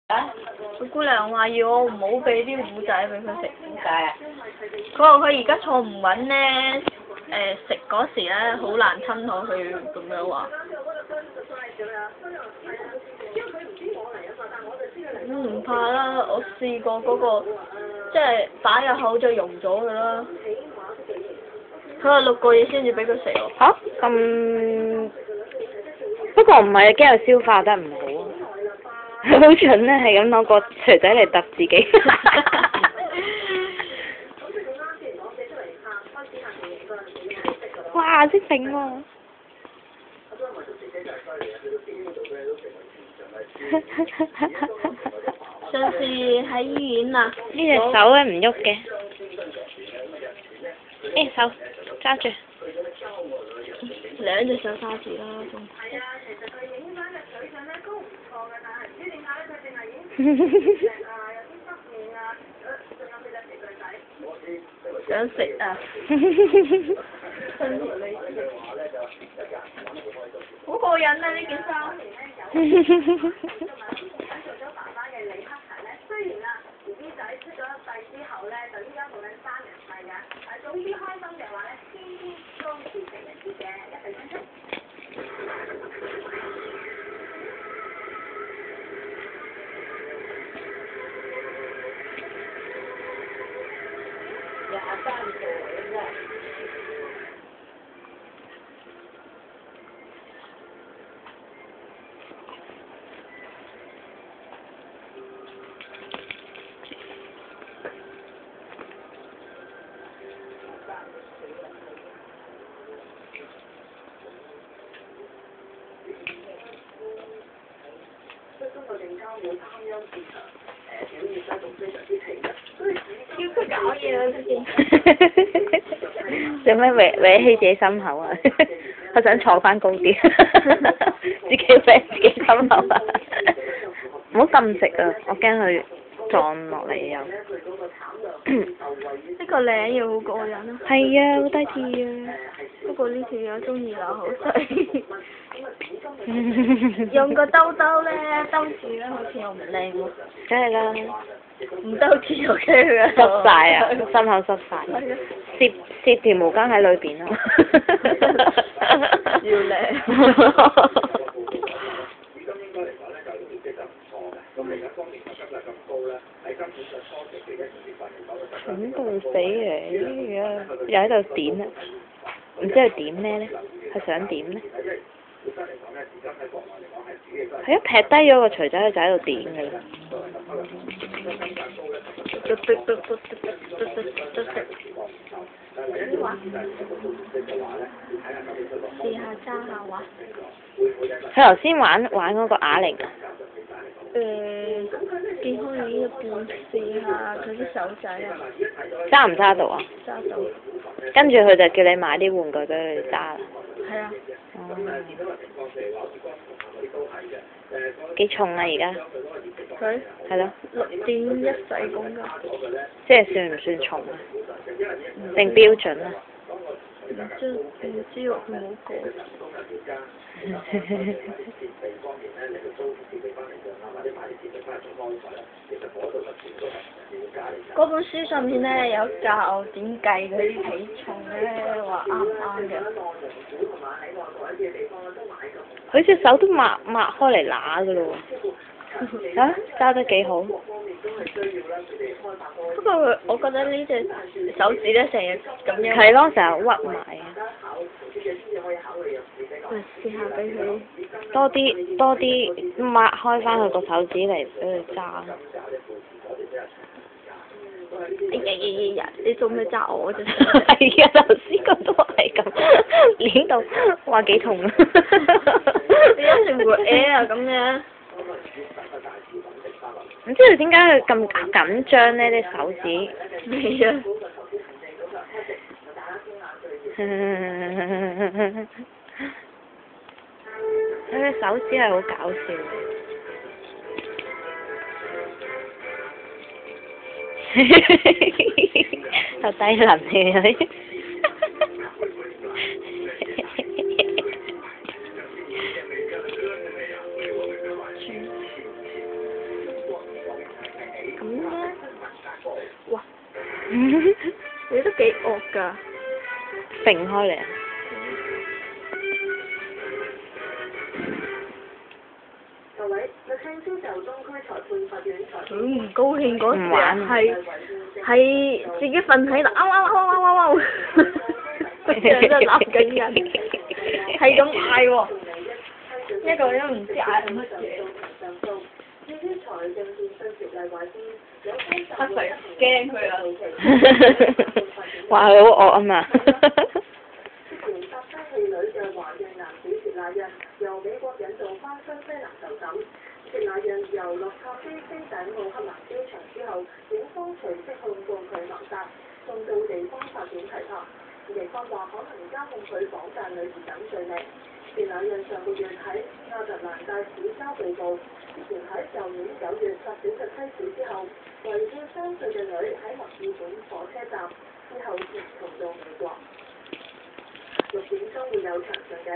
啊！個姑娘話要我唔好俾啲糊仔俾佢食，點解啊？佢話佢而家坐唔穩咧，食嗰時咧好難吞落去咁樣話。唔怕啦，我試過嗰個，即係擺入口就溶咗㗎啦。佢話6個月先至俾佢食喎。嚇咁，不過唔係，驚佢消化得唔好啊！好蠢咧，係咁攞個錘仔嚟揼自己。哇！識整喎。上次喺醫院啊，呢隻手咧唔喐嘅，呢隻手揸住。2隻手揸住啦，仲。想食啊！好過癮啊！呢件衫。叫佢搞嘢啦！做咩搲起自己心口啊？我想坐翻高啲，自己搲自己心口啊！唔好咁食啊，我驚佢撞落嚟又。呢個領又好過癮啊！係啊，好低次啊！不過呢條友中意流口水。用個兜兜咧兜住咧，好似又唔靚喎。梗係啦，唔兜住就驚啊！濕晒啊，心口濕晒。攝條毛巾喺裏邊咯。要靚。蠢到死啊！又喺度點啊？唔知佢點咩咧？佢想點咧？係一劈低咗個錘仔，佢就喺度點嘅啦。試下揸下話。佢頭先玩嗰個啞鈴啊。見開呢一半，試下佢啲手仔啊。揸唔揸到啊？揸到。跟住佢就叫你買啲玩具俾佢揸啦。係啊。幾重啊而家？佢？係咯。6.14公斤。即係算唔算重啊？定標準啊？唔知喎，佢冇講。嗰本書上面咧有教點計嗰啲體重咧，話啱唔啱嘅。佢隻手都擘開嚟揦㗎咯喎。啊，揸得幾好。不過我覺得呢隻手指咧成日咁樣。係咯，成日屈埋啊。試下俾佢。多啲擘開翻佢個手指嚟俾佢揸。哎呀！你做咩揸我啫？係啊，頭先個都係咁，攣到話幾痛啊！你一時會啊咁樣。唔知佢點解佢咁緊張呢啲手指？係啊。佢嘅手指係好搞笑。又低能嘅佢。哇！你都幾惡㗎。揈開嚟啊！各位，律政司就東區裁判法院裁佢唔高興嗰時唔玩係自己瞓喺度，佢成日都鬧緊人，係咁嗌喎，一個人都唔知嗌乜嘢。黑仔驚佢啊！話佢好惡啊嘛。前搭車戲女嘅華裔男子薛乃印由美國引渡翻新西蘭受審。薛乃印由洛杉磯飛抵奧克蘭機場之後，警方隨即控告佢謀殺，送到地方法院提堂。警方話可能加控佢綁架女兒等罪名。薛乃印上個月喺亞特蘭大市郊被捕，之前喺舊年9月發表嘅妻子之後，遺棄3歲嘅女喺墨爾本火車站，之後逃到美國。6點鐘會有詳盡嘅